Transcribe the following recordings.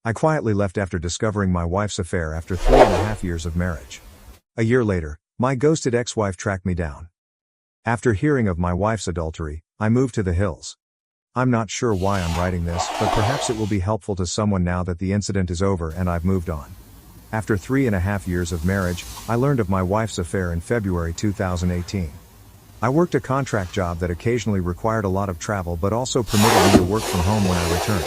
I quietly left after discovering my wife's affair after 3.5 years of marriage. A year later, my ghosted ex-wife tracked me down. After hearing of my wife's adultery, I moved to the hills. I'm not sure why I'm writing this, but perhaps it will be helpful to someone now that the incident is over and I've moved on. After 3.5 years of marriage, I learned of my wife's affair in February 2018. I worked a contract job that occasionally required a lot of travel but also permitted me to work from home when I returned.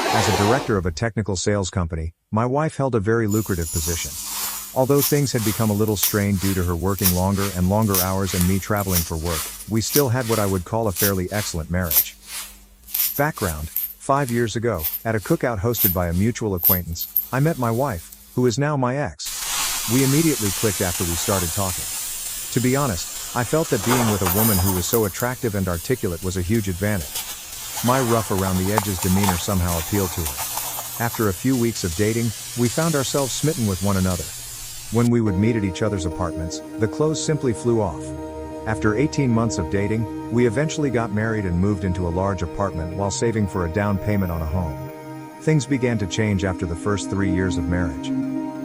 As a director of a technical sales company, my wife held a very lucrative position. Although things had become a little strained due to her working longer and longer hours and me traveling for work, we still had what I would call a fairly excellent marriage. Background: 5 years ago, at a cookout hosted by a mutual acquaintance, I met my wife, who is now my ex. We immediately clicked after we started talking. To be honest, I felt that being with a woman who was so attractive and articulate was a huge advantage. My rough around the edges demeanor somehow appealed to her. After a few weeks of dating, we found ourselves smitten with one another. When we would meet at each other's apartments, the clothes simply flew off. After 18 months of dating, we eventually got married and moved into a large apartment while saving for a down payment on a home. Things began to change after the first 3 years of marriage.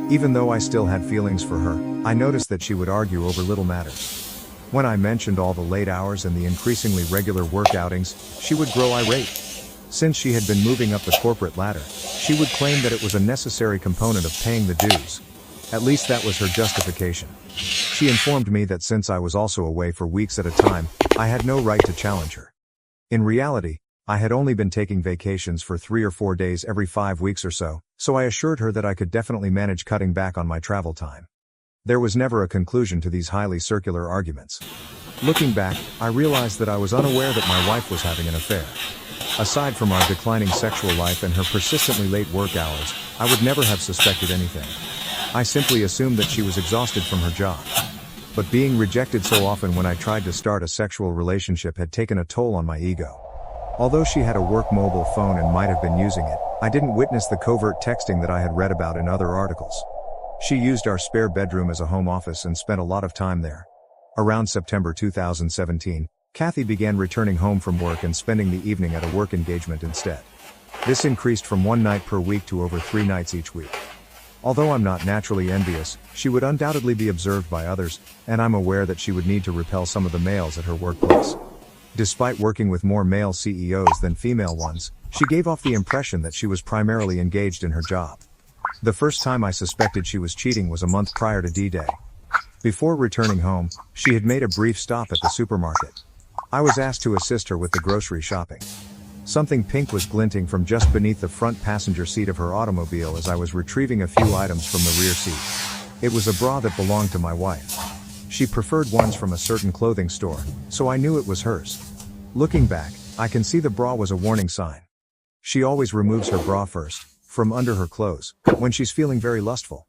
Even though I still had feelings for her, I noticed that she would argue over little matters. When I mentioned all the late hours and the increasingly regular work outings, she would grow irate. Since she had been moving up the corporate ladder, she would claim that it was a necessary component of paying the dues. At least that was her justification. She informed me that since I was also away for weeks at a time, I had no right to challenge her. In reality, I had only been taking vacations for 3 or 4 days every 5 weeks or so I assured her that I could definitely manage cutting back on my travel time. There was never a conclusion to these highly circular arguments. Looking back, I realized that I was unaware that my wife was having an affair. Aside from our declining sexual life and her persistently late work hours, I would never have suspected anything. I simply assumed that she was exhausted from her job. But being rejected so often when I tried to start a sexual relationship had taken a toll on my ego. Although she had a work mobile phone and might have been using it, I didn't witness the covert texting that I had read about in other articles. She used our spare bedroom as a home office and spent a lot of time there. Around September 2017, Kathy began returning home from work and spending the evening at a work engagement instead. This increased from 1 night per week to over 3 nights each week. Although I'm not naturally envious, she would undoubtedly be observed by others, and I'm aware that she would need to repel some of the males at her workplace. Despite working with more male CEOs than female ones, she gave off the impression that she was primarily engaged in her job. The first time I suspected she was cheating was a month prior to D-Day. Before returning home, she had made a brief stop at the supermarket. I was asked to assist her with the grocery shopping. Something pink was glinting from just beneath the front passenger seat of her automobile as I was retrieving a few items from the rear seat. It was a bra that belonged to my wife. She preferred ones from a certain clothing store, so I knew it was hers. Looking back, I can see the bra was a warning sign. She always removes her bra first, from under her clothes, when she's feeling very lustful.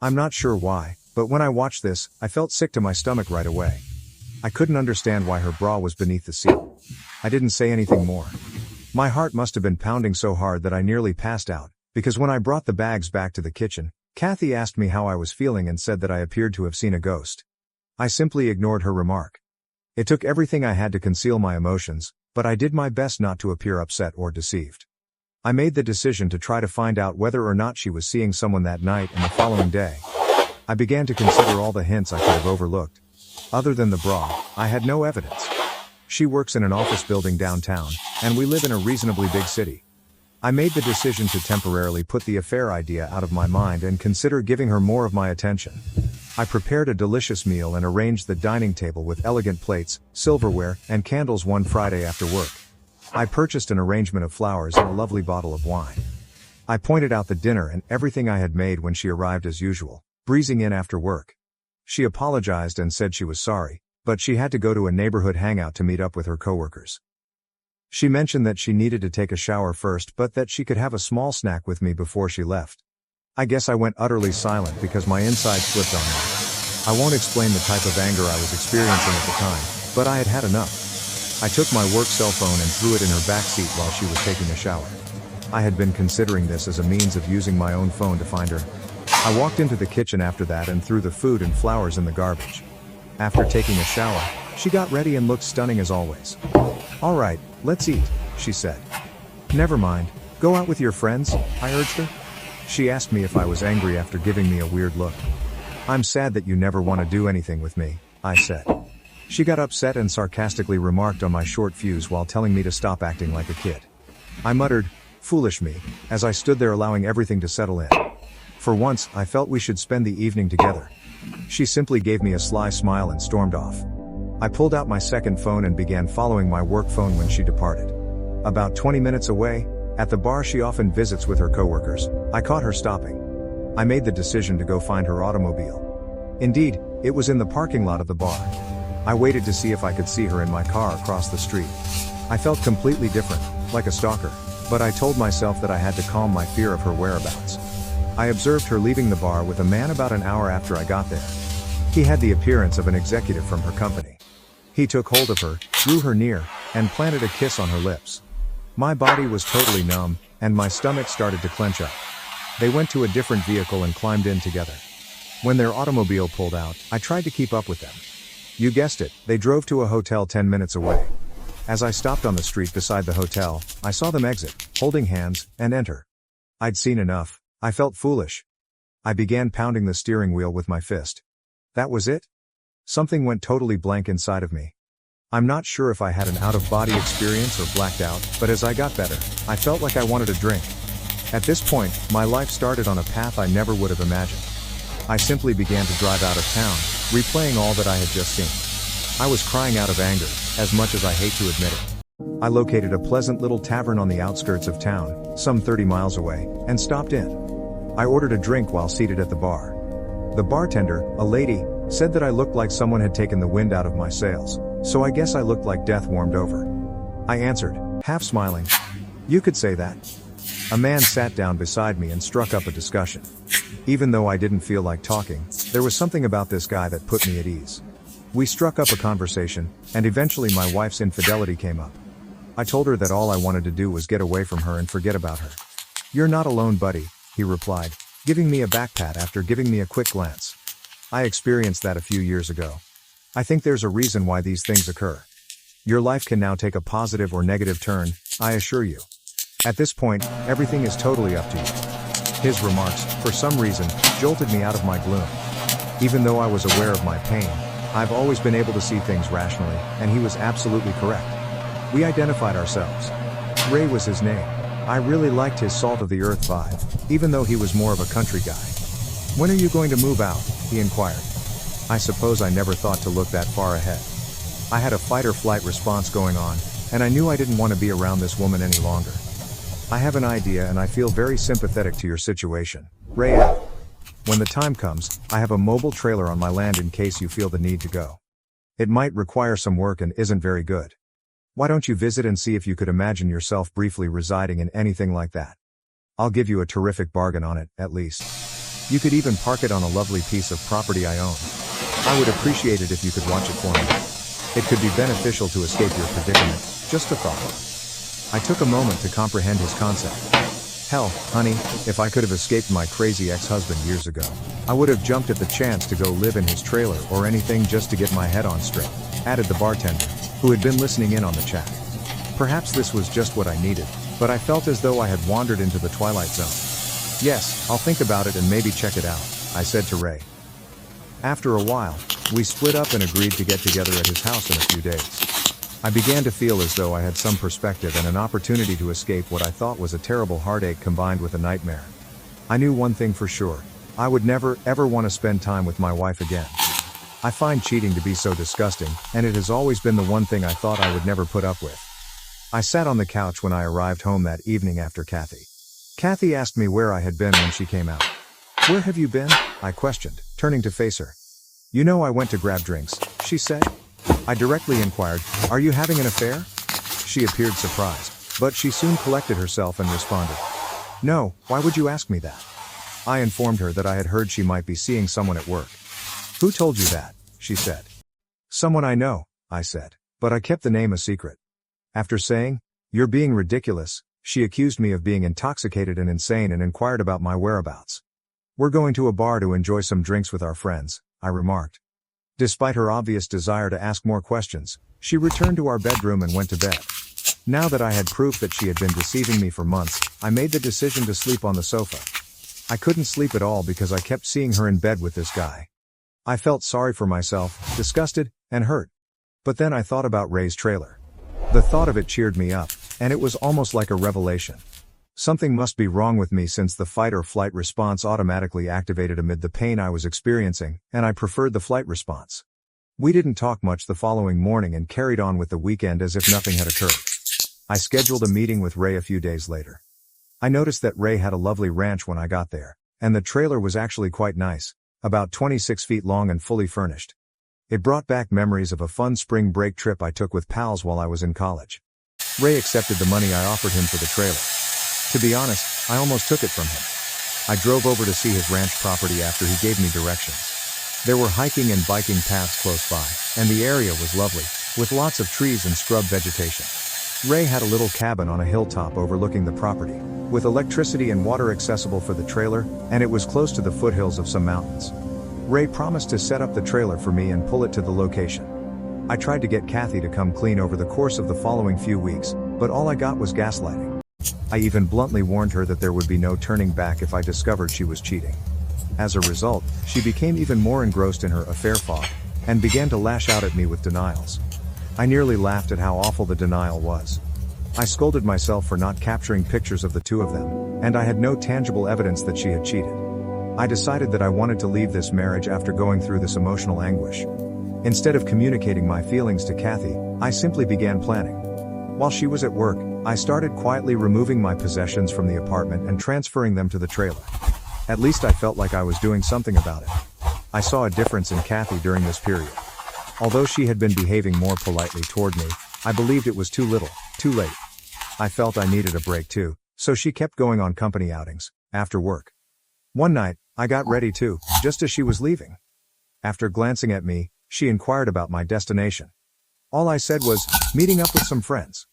I'm not sure why, but when I watched this, I felt sick to my stomach right away. I couldn't understand why her bra was beneath the seat. I didn't say anything more. My heart must have been pounding so hard that I nearly passed out, because when I brought the bags back to the kitchen, Kathy asked me how I was feeling and said that I appeared to have seen a ghost. I simply ignored her remark. It took everything I had to conceal my emotions, but I did my best not to appear upset or deceived. I made the decision to try to find out whether or not she was seeing someone that night and the following day. I began to consider all the hints I could have overlooked. Other than the bra, I had no evidence. She works in an office building downtown, and we live in a reasonably big city. I made the decision to temporarily put the affair idea out of my mind and consider giving her more of my attention. I prepared a delicious meal and arranged the dining table with elegant plates, silverware, and candles one Friday after work. I purchased an arrangement of flowers and a lovely bottle of wine. I pointed out the dinner and everything I had made when she arrived as usual, breezing in after work. She apologized and said she was sorry, but she had to go to a neighborhood hangout to meet up with her coworkers. She mentioned that she needed to take a shower first but that she could have a small snack with me before she left. I guess I went utterly silent because my insides flipped on me. I won't explain the type of anger I was experiencing at the time, but I had had enough. I took my work cell phone and threw it in her back seat while she was taking a shower. I had been considering this as a means of using my own phone to find her. I walked into the kitchen after that and threw the food and flowers in the garbage. After taking a shower, she got ready and looked stunning as always. "All right, let's eat," she said. "Never mind, go out with your friends," I urged her. She asked me if I was angry after giving me a weird look. "I'm sad that you never want to do anything with me," I said. She got upset and sarcastically remarked on my short fuse while telling me to stop acting like a kid. I muttered, "Foolish me," as I stood there allowing everything to settle in. For once, I felt we should spend the evening together. She simply gave me a sly smile and stormed off. I pulled out my second phone and began following my work phone when she departed. About 20 minutes away, at the bar she often visits with her coworkers, I caught her stopping. I made the decision to go find her automobile. Indeed, it was in the parking lot of the bar. I waited to see if I could see her in my car across the street. I felt completely different, like a stalker, but I told myself that I had to calm my fear of her whereabouts. I observed her leaving the bar with a man about an hour after I got there. He had the appearance of an executive from her company. He took hold of her, drew her near, and planted a kiss on her lips. My body was totally numb, and my stomach started to clench up. They went to a different vehicle and climbed in together. When their automobile pulled out, I tried to keep up with them. You guessed it, they drove to a hotel 10 minutes away. As I stopped on the street beside the hotel, I saw them exit, holding hands, and enter. I'd seen enough. I felt foolish. I began pounding the steering wheel with my fist. That was it? Something went totally blank inside of me. I'm not sure if I had an out-of-body experience or blacked out, but as I got better, I felt like I wanted a drink. At this point, my life started on a path I never would have imagined. I simply began to drive out of town, replaying all that I had just seen. I was crying out of anger, as much as I hate to admit it. I located a pleasant little tavern on the outskirts of town, some 30 miles away, and stopped in. I ordered a drink while seated at the bar. The bartender, a lady, said that I looked like someone had taken the wind out of my sails, so I guess I looked like death warmed over. I answered, half smiling. "You could say that." A man sat down beside me and struck up a discussion. Even though I didn't feel like talking, there was something about this guy that put me at ease. We struck up a conversation, and eventually my wife's infidelity came up. I told her that all I wanted to do was get away from her and forget about her. "You're not alone, buddy," he replied, giving me a back pat after giving me a quick glance. I experienced that a few years ago. I think there's a reason why these things occur. Your life can now take a positive or negative turn, I assure you. At this point, everything is totally up to you. His remarks, for some reason, jolted me out of my gloom. Even though I was aware of my pain, I've always been able to see things rationally, and he was absolutely correct. We identified ourselves. Ray was his name. I really liked his salt-of-the-earth vibe, even though he was more of a country guy. "When are you going to move out?" he inquired. I suppose I never thought to look that far ahead. I had a fight-or-flight response going on, and I knew I didn't want to be around this woman any longer. "I have an idea and I feel very sympathetic to your situation," Ray added. "When the time comes, I have a mobile trailer on my land in case you feel the need to go. It might require some work and isn't very good. Why don't you visit and see if you could imagine yourself briefly residing in anything like that? I'll give you a terrific bargain on it, at least. You could even park it on a lovely piece of property I own. I would appreciate it if you could watch it for me. It could be beneficial to escape your predicament, just a thought." I took a moment to comprehend his concept. "Hell, honey, if I could have escaped my crazy ex-husband years ago, I would have jumped at the chance to go live in his trailer or anything just to get my head on straight," added the bartender, who had been listening in on the chat. Perhaps this was just what I needed, but I felt as though I had wandered into the twilight zone. "Yes, I'll think about it and maybe check it out," I said to Ray. After a while, we split up and agreed to get together at his house in a few days. I began to feel as though I had some perspective and an opportunity to escape what I thought was a terrible heartache combined with a nightmare. I knew one thing for sure. I would never, ever want to spend time with my wife again. I find cheating to be so disgusting, and it has always been the one thing I thought I would never put up with. I sat on the couch when I arrived home that evening after Kathy. Kathy asked me where I had been when she came out. "Where have you been?" I questioned, turning to face her. "You know I went to grab drinks," she said. I directly inquired, "Are you having an affair?" She appeared surprised, but she soon collected herself and responded, "No, why would you ask me that?" I informed her that I had heard she might be seeing someone at work. "Who told you that?" she said. "Someone I know," I said, but I kept the name a secret. After saying, "You're being ridiculous," she accused me of being intoxicated and insane and inquired about my whereabouts. "We're going to a bar to enjoy some drinks with our friends," I remarked. Despite her obvious desire to ask more questions, she returned to our bedroom and went to bed. Now that I had proof that she had been deceiving me for months, I made the decision to sleep on the sofa. I couldn't sleep at all because I kept seeing her in bed with this guy. I felt sorry for myself, disgusted, and hurt. But then I thought about Ray's trailer. The thought of it cheered me up, and it was almost like a revelation. Something must be wrong with me since the fight or flight response automatically activated amid the pain I was experiencing, and I preferred the flight response. We didn't talk much the following morning and carried on with the weekend as if nothing had occurred. I scheduled a meeting with Ray a few days later. I noticed that Ray had a lovely ranch when I got there, and the trailer was actually quite nice, about 26 feet long and fully furnished. It brought back memories of a fun spring break trip I took with pals while I was in college. Ray accepted the money I offered him for the trailer. To be honest, I almost took it from him. I drove over to see his ranch property after he gave me directions. There were hiking and biking paths close by, and the area was lovely, with lots of trees and scrub vegetation. Ray had a little cabin on a hilltop overlooking the property, with electricity and water accessible for the trailer, and it was close to the foothills of some mountains. Ray promised to set up the trailer for me and pull it to the location. I tried to get Kathy to come clean over the course of the following few weeks, but all I got was gaslighting. I even bluntly warned her that there would be no turning back if I discovered she was cheating. As a result, she became even more engrossed in her affair fog, and began to lash out at me with denials. I nearly laughed at how awful the denial was. I scolded myself for not capturing pictures of the two of them, and I had no tangible evidence that she had cheated. I decided that I wanted to leave this marriage after going through this emotional anguish. Instead of communicating my feelings to Kathy, I simply began planning. While she was at work, I started quietly removing my possessions from the apartment and transferring them to the trailer. At least I felt like I was doing something about it. I saw a difference in Kathy during this period. Although she had been behaving more politely toward me, I believed it was too little, too late. I felt I needed a break too, so she kept going on company outings, after work. One night, I got ready too, just as she was leaving. After glancing at me, she inquired about my destination. All I said was, meeting up with some friends.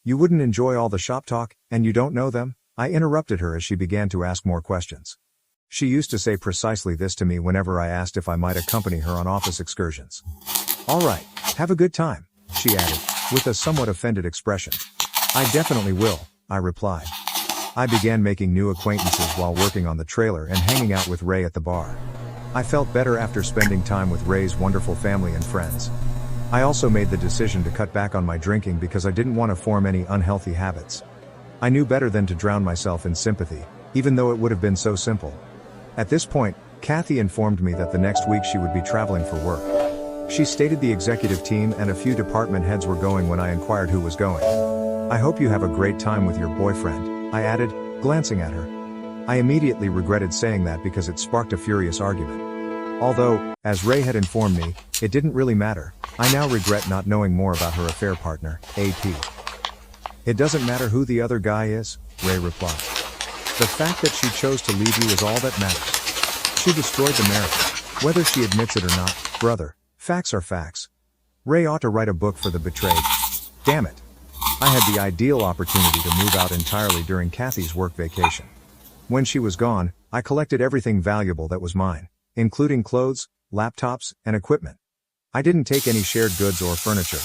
You wouldn't enjoy all the shop talk, and you don't know them? I interrupted her as she began to ask more questions. She used to say precisely this to me whenever I asked if I might accompany her on office excursions. All right, have a good time, she added, with a somewhat offended expression. I definitely will, I replied. I began making new acquaintances while working on the trailer and hanging out with Ray at the bar. I felt better after spending time with Ray's wonderful family and friends. I also made the decision to cut back on my drinking because I didn't want to form any unhealthy habits. I knew better than to drown myself in sympathy, even though it would have been so simple. At this point, Kathy informed me that the next week she would be traveling for work. She stated the executive team and a few department heads were going when I inquired who was going. I hope you have a great time with your boyfriend, I added, glancing at her. I immediately regretted saying that because it sparked a furious argument. Although, as Ray had informed me, it didn't really matter, I now regret not knowing more about her affair partner, AP. It doesn't matter who the other guy is, Ray replied. The fact that she chose to leave you is all that matters. She destroyed the marriage. Whether she admits it or not, brother, facts are facts. Ray ought to write a book for the betrayed. Damn it. I had the ideal opportunity to move out entirely during Kathy's work vacation. When she was gone, I collected everything valuable that was mine, including clothes, laptops, and equipment. I didn't take any shared goods or furniture.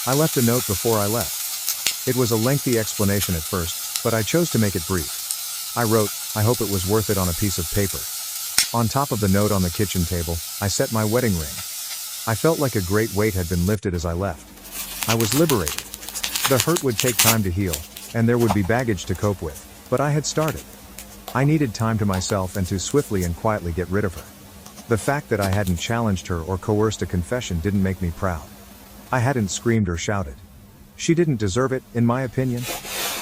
I left a note before I left. It was a lengthy explanation at first, but I chose to make it brief. I wrote, I hope it was worth it on a piece of paper. On top of the note on the kitchen table, I set my wedding ring. I felt like a great weight had been lifted as I left. I was liberated. The hurt would take time to heal, and there would be baggage to cope with, but I had started. I needed time to myself and to swiftly and quietly get rid of her. The fact that I hadn't challenged her or coerced a confession didn't make me proud. I hadn't screamed or shouted. She didn't deserve it, in my opinion.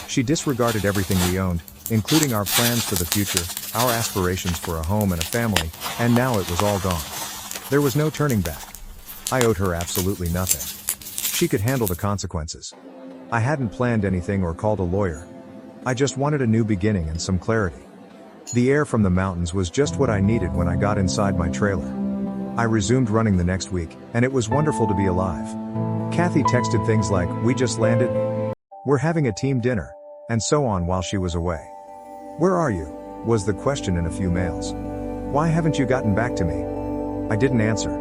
She disregarded everything we owned, including our plans for the future, our aspirations for a home and a family, and now it was all gone. There was no turning back. I owed her absolutely nothing. She could handle the consequences. I hadn't planned anything or called a lawyer. I just wanted a new beginning and some clarity. The air from the mountains was just what I needed when I got inside my trailer. I resumed running the next week, and it was wonderful to be alive. Kathy texted things like, "We just landed," "We're having a team dinner," and so on while she was away. "Where are you?" was the question in a few mails. "Why haven't you gotten back to me?" I didn't answer.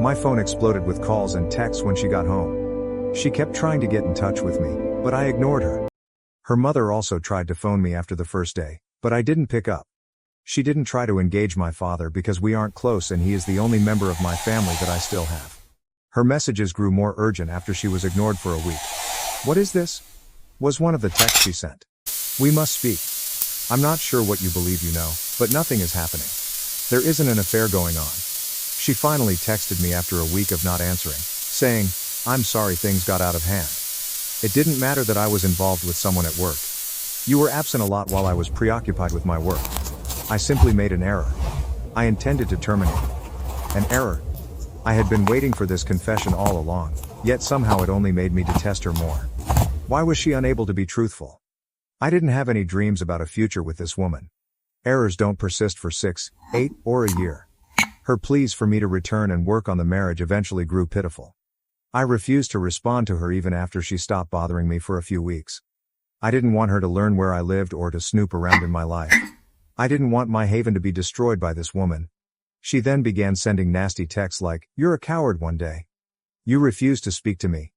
My phone exploded with calls and texts when she got home. She kept trying to get in touch with me, but I ignored her. Her mother also tried to phone me after the first day, but I didn't pick up. She didn't try to engage my father because we aren't close and he is the only member of my family that I still have. Her messages grew more urgent after she was ignored for a week. "What is this?" was one of the texts she sent. "We must speak. I'm not sure what you believe you know, but nothing is happening. There isn't an affair going on." She finally texted me after a week of not answering, saying, "I'm sorry things got out of hand. It didn't matter that I was involved with someone at work. You were absent a lot while I was preoccupied with my work. I simply made an error. I intended to terminate." An error? I had been waiting for this confession all along, yet somehow it only made me detest her more. Why was she unable to be truthful? I didn't have any dreams about a future with this woman. Errors don't persist for 6, 8, or a year. Her pleas for me to return and work on the marriage eventually grew pitiful. I refused to respond to her even after she stopped bothering me for a few weeks. I didn't want her to learn where I lived or to snoop around in my life. I didn't want my haven to be destroyed by this woman. She then began sending nasty texts like, "You're a coward one day. You refuse to speak to me.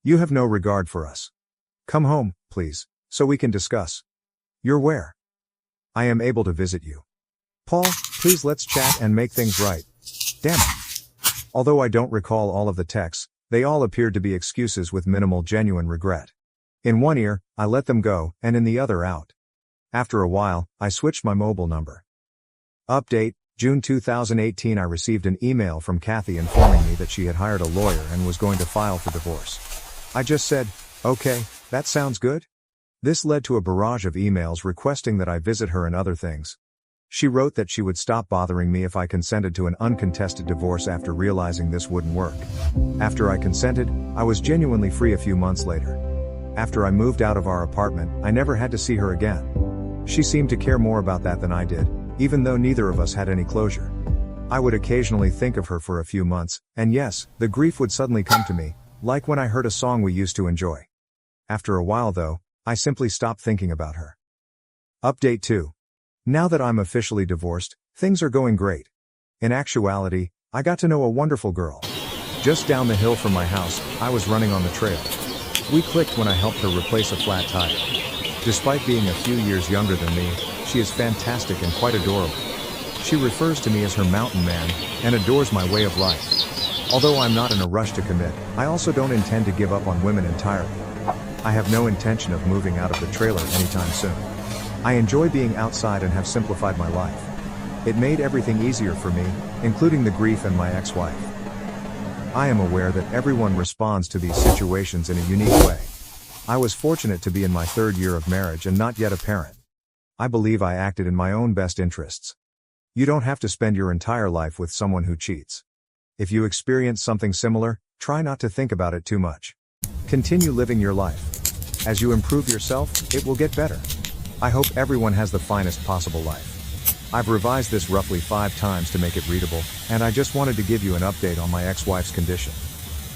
You have no regard for us. Come home, please, so we can discuss. You're where? I am able to visit you. Paul, please let's chat and make things right." Damn it. Although I don't recall all of the texts, they all appeared to be excuses with minimal genuine regret. In one ear, I let them go, and in the other out. After a while, I switched my mobile number. Update: June 2018. I received an email from Kathy informing me that she had hired a lawyer and was going to file for divorce. I just said, "Okay, that sounds good." This led to a barrage of emails requesting that I visit her and other things. She wrote that she would stop bothering me if I consented to an uncontested divorce after realizing this wouldn't work. After I consented, I was genuinely free a few months later. After I moved out of our apartment, I never had to see her again. She seemed to care more about that than I did, even though neither of us had any closure. I would occasionally think of her for a few months, and yes, the grief would suddenly come to me, like when I heard a song we used to enjoy. After a while though, I simply stopped thinking about her. Update 2. Now that I'm officially divorced, things are going great. In actuality, I got to know a wonderful girl. Just down the hill from my house, I was running on the trail. We clicked when I helped her replace a flat tire. Despite being a few years younger than me, she is fantastic and quite adorable. She refers to me as her mountain man, and adores my way of life. Although I'm not in a rush to commit, I also don't intend to give up on women entirely. I have no intention of moving out of the trailer anytime soon. I enjoy being outside and have simplified my life. It made everything easier for me, including the grief and my ex-wife. I am aware that everyone responds to these situations in a unique way. I was fortunate to be in my 3rd year of marriage and not yet a parent. I believe I acted in my own best interests. You don't have to spend your entire life with someone who cheats. If you experience something similar, try not to think about it too much. Continue living your life. As you improve yourself, it will get better. I hope everyone has the finest possible life. I've revised this roughly 5 times to make it readable, and I just wanted to give you an update on my ex-wife's condition.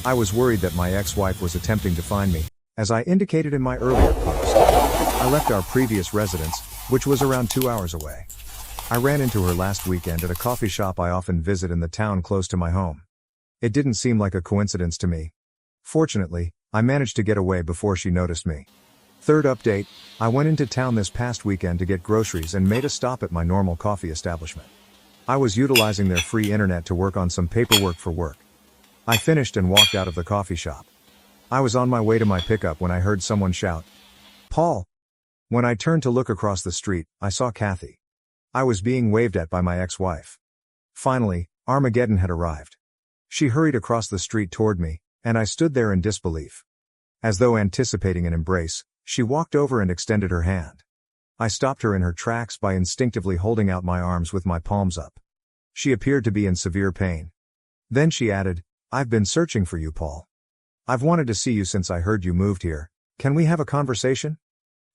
I was worried that my ex-wife was attempting to find me, as I indicated in my earlier post. I left our previous residence, which was around 2 hours away. I ran into her last weekend at a coffee shop I often visit in the town close to my home. It didn't seem like a coincidence to me. Fortunately, I managed to get away before she noticed me. Third update: I went into town this past weekend to get groceries and made a stop at my normal coffee establishment. I was utilizing their free internet to work on some paperwork for work. I finished and walked out of the coffee shop. I was on my way to my pickup when I heard someone shout, "Paul!" When I turned to look across the street, I saw Kathy. I was being waved at by my ex-wife. Finally, Armageddon had arrived. She hurried across the street toward me, and I stood there in disbelief. As though anticipating an embrace, she walked over and extended her hand. I stopped her in her tracks by instinctively holding out my arms with my palms up. She appeared to be in severe pain. Then she added, "I've been searching for you, Paul. I've wanted to see you since I heard you moved here. Can we have a conversation?"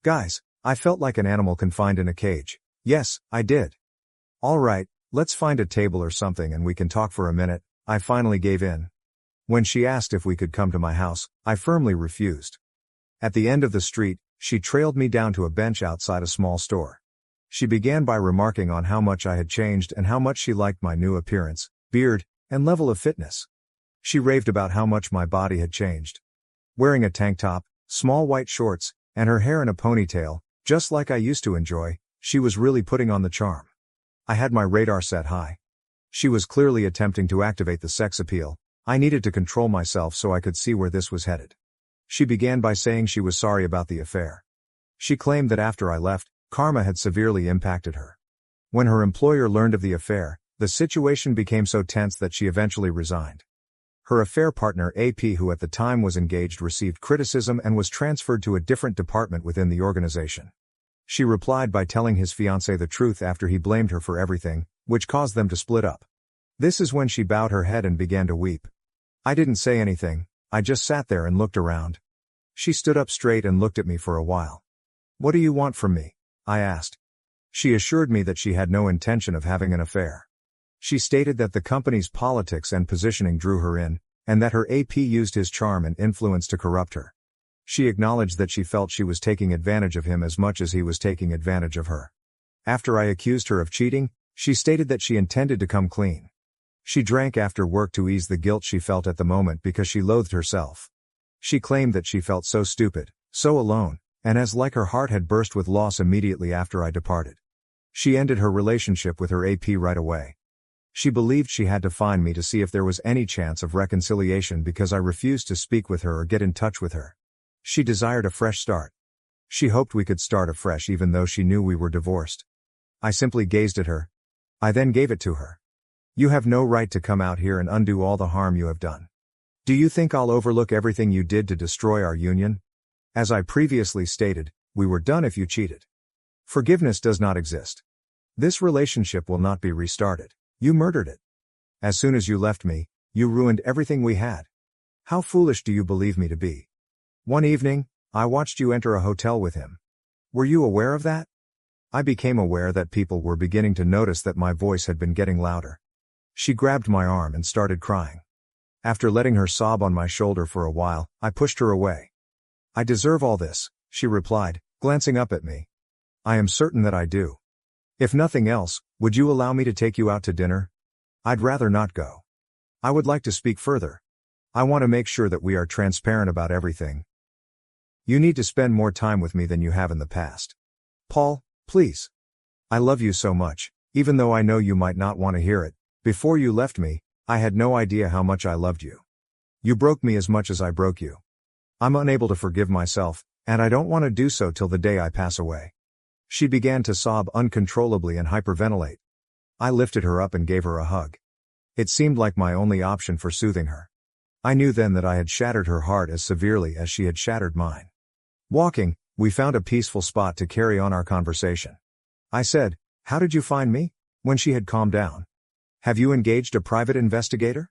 Guys, I felt like an animal confined in a cage. Yes, I did. "All right, let's find a table or something and we can talk for a minute." I finally gave in. When she asked if we could come to my house, I firmly refused. At the end of the street, she trailed me down to a bench outside a small store. She began by remarking on how much I had changed and how much she liked my new appearance, beard, and level of fitness. She raved about how much my body had changed. Wearing a tank top, small white shorts, and her hair in a ponytail, just like I used to enjoy, she was really putting on the charm. I had my radar set high. She was clearly attempting to activate the sex appeal. I needed to control myself so I could see where this was headed. She began by saying she was sorry about the affair. She claimed that after I left, karma had severely impacted her. When her employer learned of the affair, the situation became so tense that she eventually resigned. Her affair partner AP, who at the time was engaged, received criticism and was transferred to a different department within the organization. She replied by telling his fiancé the truth after he blamed her for everything, which caused them to split up. This is when she bowed her head and began to weep. I didn't say anything, I just sat there and looked around. She stood up straight and looked at me for a while. "What do you want from me?" I asked. She assured me that she had no intention of having an affair. She stated that the company's politics and positioning drew her in, and that her AP used his charm and influence to corrupt her. She acknowledged that she felt she was taking advantage of him as much as he was taking advantage of her. After I accused her of cheating, she stated that she intended to come clean. She drank after work to ease the guilt she felt at the moment because she loathed herself. She claimed that she felt so stupid, so alone, and as like her heart had burst with loss immediately after I departed. She ended her relationship with her AP right away. She believed she had to find me to see if there was any chance of reconciliation because I refused to speak with her or get in touch with her. She desired a fresh start. She hoped we could start afresh even though she knew we were divorced. I simply gazed at her. I then gave it to her. "You have no right to come out here and undo all the harm you have done. Do you think I'll overlook everything you did to destroy our union? As I previously stated, we were done if you cheated. Forgiveness does not exist. This relationship will not be restarted. You murdered it. As soon as you left me, you ruined everything we had. How foolish do you believe me to be? One evening, I watched you enter a hotel with him. Were you aware of that?" I became aware that people were beginning to notice that my voice had been getting louder. She grabbed my arm and started crying. After letting her sob on my shoulder for a while, I pushed her away. "I deserve all this," she replied, glancing up at me. "I am certain that I do. If nothing else, would you allow me to take you out to dinner? I'd rather not go. I would like to speak further. I want to make sure that we are transparent about everything. You need to spend more time with me than you have in the past. Paul, please. I love you so much, even though I know you might not want to hear it. Before you left me, I had no idea how much I loved you. You broke me as much as I broke you. I'm unable to forgive myself, and I don't want to do so till the day I pass away." She began to sob uncontrollably and hyperventilate. I lifted her up and gave her a hug. It seemed like my only option for soothing her. I knew then that I had shattered her heart as severely as she had shattered mine. Walking, we found a peaceful spot to carry on our conversation. I said, "How did you find me?" when she had calmed down. "Have you engaged a private investigator?"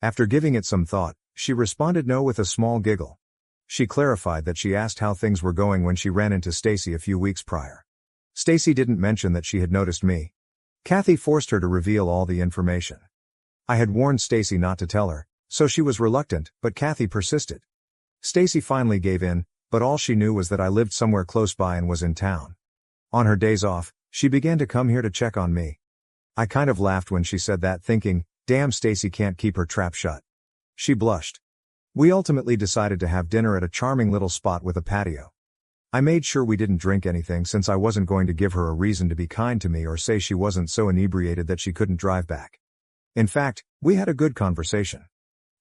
After giving it some thought, she responded no with a small giggle. She clarified that she asked how things were going when she ran into Stacy a few weeks prior. Stacy didn't mention that she had noticed me. Kathy forced her to reveal all the information. I had warned Stacy not to tell her, so she was reluctant, but Kathy persisted. Stacy finally gave in, but all she knew was that I lived somewhere close by and was in town. On her days off, she began to come here to check on me. I kind of laughed when she said that, thinking, damn, Stacy can't keep her trap shut. She blushed. We ultimately decided to have dinner at a charming little spot with a patio. I made sure we didn't drink anything since I wasn't going to give her a reason to be kind to me or say she wasn't so inebriated that she couldn't drive back. In fact, we had a good conversation.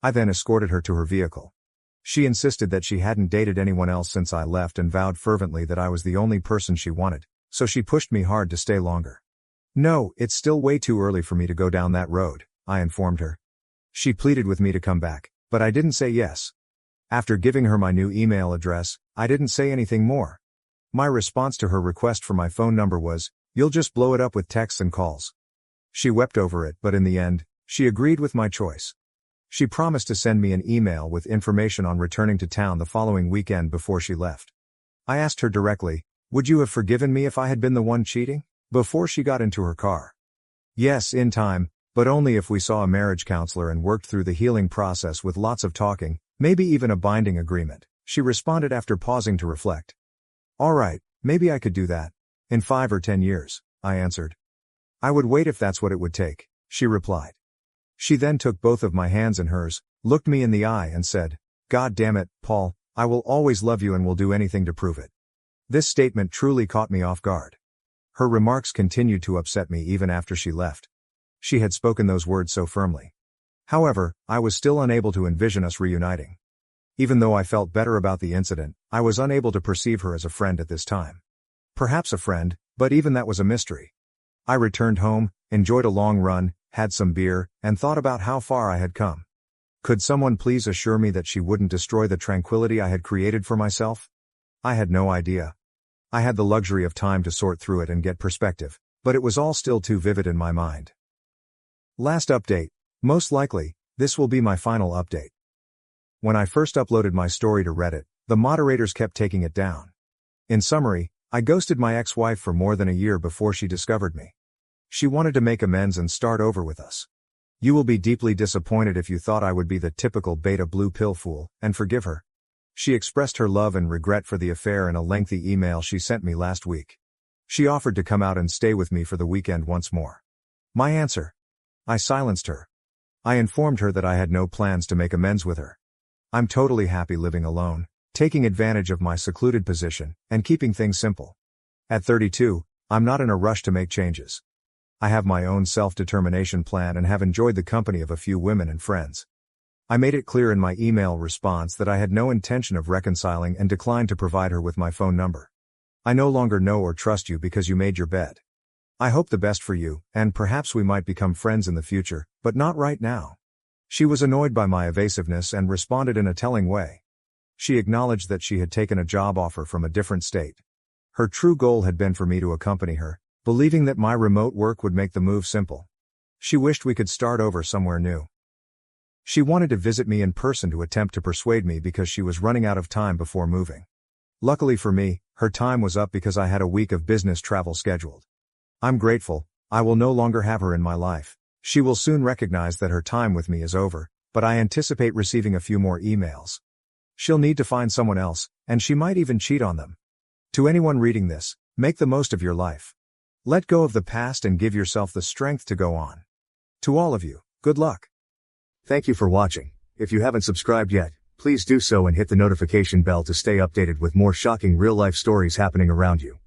I then escorted her to her vehicle. She insisted that she hadn't dated anyone else since I left and vowed fervently that I was the only person she wanted, so she pushed me hard to stay longer. "No, it's still way too early for me to go down that road," I informed her. She pleaded with me to come back, but I didn't say yes. After giving her my new email address, I didn't say anything more. My response to her request for my phone number was, "You'll just blow it up with texts and calls." She wept over it, but in the end, she agreed with my choice. She promised to send me an email with information on returning to town the following weekend before she left. I asked her directly, "Would you have forgiven me if I had been the one cheating?" before she got into her car. "Yes, in time, but only if we saw a marriage counselor and worked through the healing process with lots of talking, maybe even a binding agreement," she responded after pausing to reflect. "All right, maybe I could do that. In 5 or 10 years, I answered. "I would wait if that's what it would take," she replied. She then took both of my hands in hers, looked me in the eye and said, "God damn it, Paul, I will always love you and will do anything to prove it." This statement truly caught me off guard. Her remarks continued to upset me even after she left. She had spoken those words so firmly. However, I was still unable to envision us reuniting. Even though I felt better about the incident, I was unable to perceive her as a friend at this time. Perhaps a friend, but even that was a mystery. I returned home, enjoyed a long run, had some beer, and thought about how far I had come. Could someone please assure me that she wouldn't destroy the tranquility I had created for myself? I had no idea. I had the luxury of time to sort through it and get perspective, but it was all still too vivid in my mind. Last update. Most likely, this will be my final update. When I first uploaded my story to Reddit, the moderators kept taking it down. In summary, I ghosted my ex-wife for more than a year before she discovered me. She wanted to make amends and start over with us. You will be deeply disappointed if you thought I would be the typical beta blue pill fool, and forgive her. She expressed her love and regret for the affair in a lengthy email she sent me last week. She offered to come out and stay with me for the weekend once more. My answer? I silenced her. I informed her that I had no plans to make amends with her. I'm totally happy living alone, taking advantage of my secluded position, and keeping things simple. At 32, I'm not in a rush to make changes. I have my own self-determination plan and have enjoyed the company of a few women and friends. I made it clear in my email response that I had no intention of reconciling and declined to provide her with my phone number. I no longer know or trust you because you made your bed. I hope the best for you, and perhaps we might become friends in the future, but not right now. She was annoyed by my evasiveness and responded in a telling way. She acknowledged that she had taken a job offer from a different state. Her true goal had been for me to accompany her, believing that my remote work would make the move simple. She wished we could start over somewhere new. She wanted to visit me in person to attempt to persuade me because she was running out of time before moving. Luckily for me, her time was up because I had a week of business travel scheduled. I'm grateful. I will no longer have her in my life. She will soon recognize that her time with me is over, but I anticipate receiving a few more emails. She'll need to find someone else, and she might even cheat on them. To anyone reading this, make the most of your life. Let go of the past and give yourself the strength to go on. To all of you, good luck. Thank you for watching. If you haven't subscribed yet, please do so and hit the notification bell to stay updated with more shocking real-life stories happening around you.